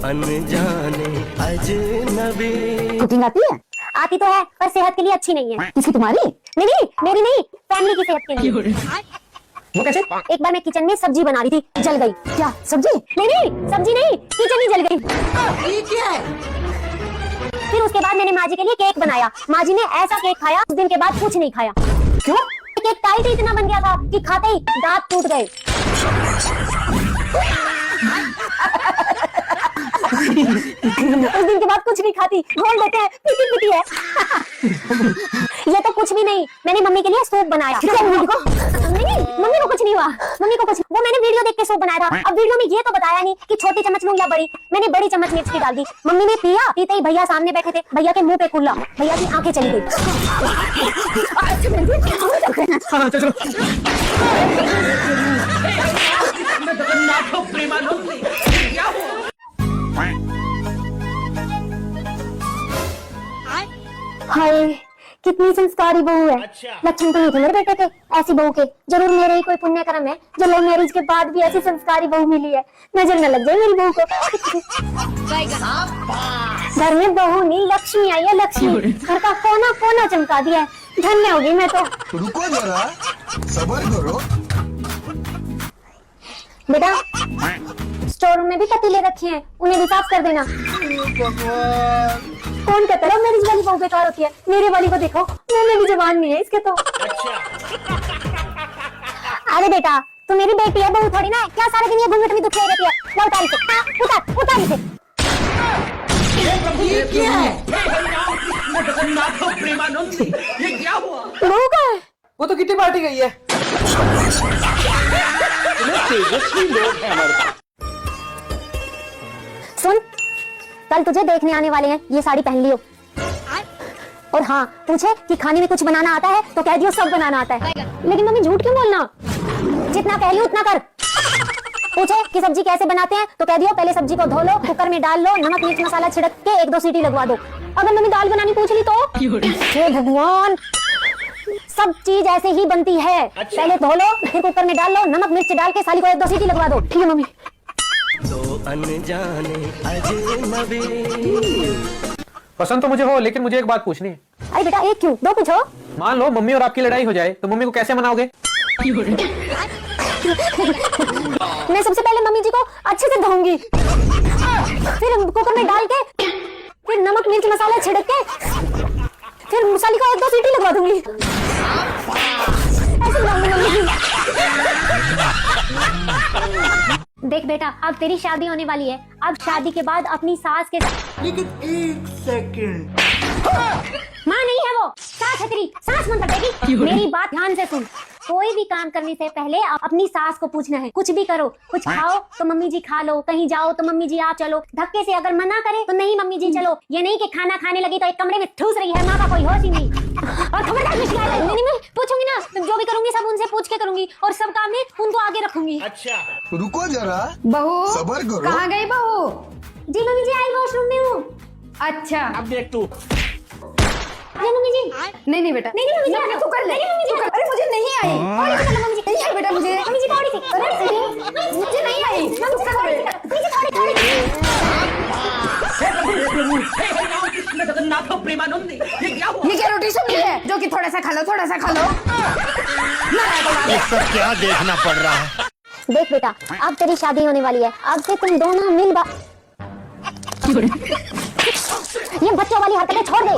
अनजाने अजनबी। कुकिंग आती है? आती तो है पर सेहत के लिए अच्छी नहीं है। किसी तुम्हारी? नहीं मेरी नहीं, फैमिली की सेहत के लिए। वो कैसे? एक बार मैं किचन में सब्जी बना रही थी, जल गई। क्या सब्जी? नहीं सब्जी नहीं, किचन ही जल गई। ये क्या है? फिर उसके बाद मैंने माँ जी के लिए केक बनाया। माँ जी ने ऐसा केक खाया, उस दिन के बाद कुछ नहीं खाया। क्यों? केक टाइट ही इतना बन गया था कि खाते ही दांत टूट गए। उस दिन के बाद कुछ नहीं खाती, बोल देते हैं पीटी है। ये तो कुछ भी नहीं, मैंने मम्मी के लिए सूप बनाया। नहीं मम्मी को कुछ नहीं हुआ, वो मैंने वीडियो देख के सूप बनाया था। अब वीडियो में ये तो बताया नहीं कि छोटी चम्मच लूं या बड़ी। मैंने बड़ी चम्मच मिर्च की डाल दी। मम्मी ने पिया, पीते ही भैया सामने बैठे थे, भैया के मुंह पे कुल्ला, भैया की आंखें चली गई। हाय कितनी संस्कारी बहू है। लक्षण तो नहीं थे मेरे बेटे के ऐसी बहू के। जरूर मेरे ही कोई पुण्य कर्म है जो लव मैरिज के बाद भी ऐसी संस्कारी बहू मिली है। नजर न लग जाए मेरी बहू को। घर में बहू नहीं लक्ष्मी आई है, लक्ष्मी। घर का कोना कोना चमका दिया है। धन्य होगी मैं तो। रुको जरा, सब्र करो। बेटा स्टोर रूम में भी पतीले रखे हैं, उन्हें भी साफ कर देना। कौन कहता है मेरी वाली बहू बेकार होती है? मेरे वाली को देखो, मुंह में भी जबान नहीं है इसके तो। अरे बेटा तू मेरी बेटी है, बहू थोड़ी ना है। क्या सारे दिन ये घूंघट में दुखी रहती है? ला उतारी से, उतारी से। ये क्या है? ये क्या हुआ? बहू कहाँ है? वो तो कितनी पार्टी गई है। तेजस्वी लोग हैं हमारे पास। सुन, कल तुझे देखने आने वाले हैं, ये साड़ी पहन लियो। और हाँ पूछे कि खाने में कुछ बनाना आता है तो कह दियो सब बनाना आता है। लेकिन मम्मी झूठ क्यों बोलना? जितना कह लियो उतना कर। पूछे कि सब्जी कैसे बनाते हैं तो कह दियो पहले सब्जी को धो लो, कुकर में डाल लो, नमक मिर्च मसाला छिड़क के 1-2 सीटी लगवा दो। अगर मम्मी दाल बनानी पूछ ली तो हे भगवान, सब चीज ऐसे ही बनती है। पहले धो लो, फिर कुकर में डाल लो, नमक मिर्च डाल के साली को 1-2 सीटी लगवा दो। ठीक है मम्मी। दो अनजाने अजनबी। पसंद तो मुझे हो, लेकिन मुझे एक बात पूछनी है। अरे बेटा एक क्यों, 2 पूछो। मान लो मम्मी और आपकी लड़ाई हो जाए तो मम्मी को कैसे मनाओगे? मैं सबसे पहले मम्मी जी को अच्छे से धोऊंगी, फिर कुकर में डाल के, फिर नमक मिर्च मसाला छिड़क के, फिर मसाले को 1-2 सीटी लगवा दूंगी। ऐसे बनाऊंगी मम्मी। देख बेटा अब तेरी शादी होने वाली है। अब शादी के बाद अपनी सास के साथ। लेकिन 1 सेकंड। माँ नहीं है वो, सास है तेरी। सास मन पड़ेगी। मेरी बात ध्यान से सुन। कोई भी काम करने से पहले अपनी सास को पूछना है। कुछ भी करो, कुछ खाओ तो मम्मी जी खा लो, कहीं जाओ तो मम्मी जी आप चलो। धक्के से अगर मना करे तो नहीं मम्मी जी चलो। ये नहीं कि खाना खाने लगी तो एक कमरे में ठूस रही है, माँ का कोई होश ही नहीं। और खबरदार नहीं, मैं पूछूंगी ना, जो भी करूंगी सब उनसे पूछ के करूंगी और सब काम में उनको आगे रखूंगी। रुको जरा, बहू सब्र करो। कहाँ गई बहू? जी मम्मी जी आई वॉशरूम में हूँ। अच्छा अब देख तू। मम्मी जी नहीं बेटा, नहीं मम्मी जी तू कर ले। अरे मुझे नहीं आई, मम्मी जी नहीं आई बेटा मुझे। मम्मी जी थोड़ी सी, मुझे नहीं आई। प्रेमानंद ये क्या हुआ? ये क्या रोटी सब्जी है जो कि थोड़ा सा खा लो, थोड़ा सा खा लो। ये सब क्या देखना पड़ रहा है? देख बेटा अब तेरी शादी होने वाली है। अब से तुम दोनों मिल ये बच्चों वाली हरकतें छोड़ दे।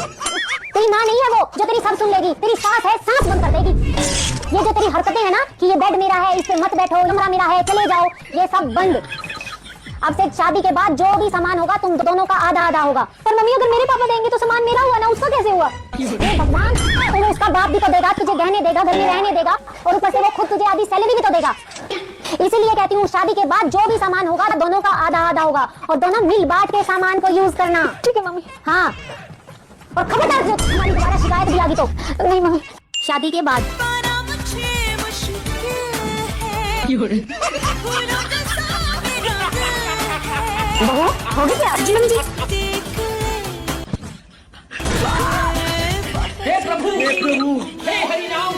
तेरी माँ नहीं है वो जो तेरी सब सुन लेगी। तेरी सास है, सांस बंद कर देगी। ये जो तेरी हरकतें है ना कि ये बेड मेरा है, इस पे मत बैठो, कमरा मेरा है, चले जाओ, ये सब बंद। अब से शादी के बाद जो भी सामान होगा तुम दोनों का आधा होगा। पर मम्मी अगर मेरे पापा देंगे तो सामान मेरा हुआ ना, उसका कैसे हुआ? हे भगवान, तुम्हें उसका बाप भी तो देगा, तुझे गहने देगा, घर में रहने देगा और ऊपर से वो खुद तुझे आधी सैलरी भी तो देगा। इसीलिए कहती हूँ शादी के बाद जो भी सामान होगा दोनों का आधा होगा और दोनों मिल बांट के सामान को यूज करना। ठीक है मम्मी। हाँ और खबरदार जो तुम्हारी दोबारा शिकायत भी आ गई तो। नहीं मम्मी। शादी के बाद बहू हो गई क्या? जी मम्मी जी। हे प्रभु हे हरि राम